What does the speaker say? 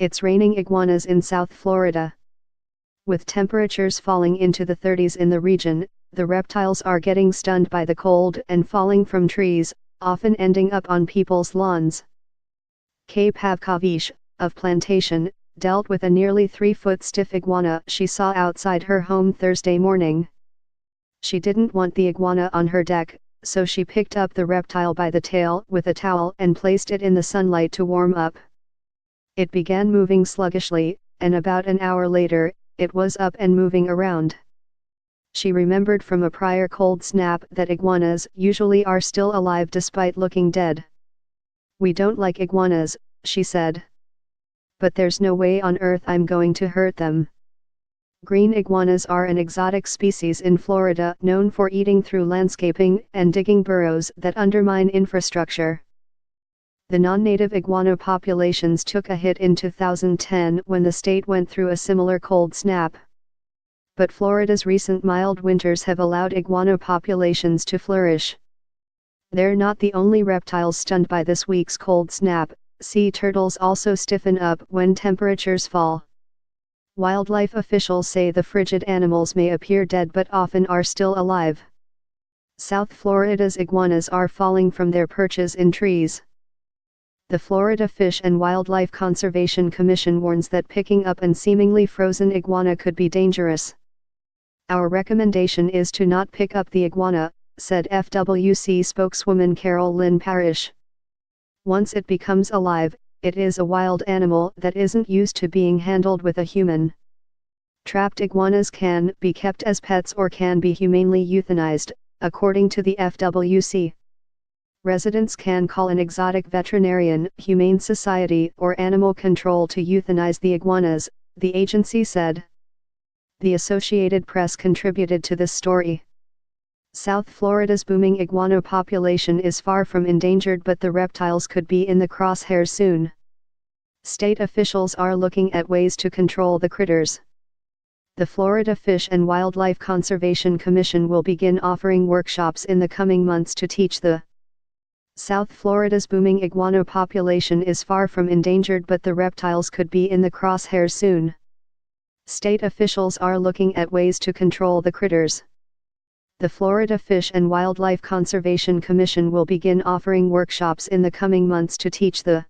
It's raining iguanas in South Florida. With temperatures falling into the 30s in the region, the reptiles are getting stunned by the cold and falling from trees, often ending up on people's lawns. Kay Pavkovich, of Plantation, dealt with a nearly 3-foot stiff iguana she saw outside her home Thursday morning. She didn't want the iguana on her deck, so she picked up the reptile by the tail with a towel and placed it in the sunlight to warm up. It began moving sluggishly, and about an hour later, it was up and moving around. She remembered from a prior cold snap that iguanas usually are still alive despite looking dead. "We don't like iguanas," she said. "But there's no way on earth I'm going to hurt them." Green iguanas are an exotic species in Florida known for eating through landscaping and digging burrows that undermine infrastructure. The non-native iguana populations took a hit in 2010 when the state went through a similar cold snap. But Florida's recent mild winters have allowed iguana populations to flourish. They're not the only reptiles stunned by this week's cold snap. Sea turtles also stiffen up when temperatures fall. Wildlife officials say the frigid animals may appear dead but often are still alive. South Florida's iguanas are falling from their perches in trees. The Florida Fish and Wildlife Conservation Commission warns that picking up an seemingly frozen iguana could be dangerous. "Our recommendation is to not pick up the iguana," said FWC spokeswoman Carol Lynn Parrish. "Once it becomes alive, it is a wild animal that isn't used to being handled with a human." Trapped iguanas can be kept as pets or can be humanely euthanized, according to the FWC. Residents can call an exotic veterinarian, humane society or animal control to euthanize the iguanas, the agency said. The Associated Press contributed to this story. South Florida's booming iguana population is far from endangered, but the reptiles could be in the crosshairs soon. State officials are looking at ways to control the critters. The Florida Fish and Wildlife Conservation Commission will begin offering workshops in the coming months to teach the South Florida's booming iguana population is far from endangered, but the reptiles could be in the crosshairs soon. State officials are looking at ways to control the critters. The Florida Fish and Wildlife Conservation Commission will begin offering workshops in the coming months to teach the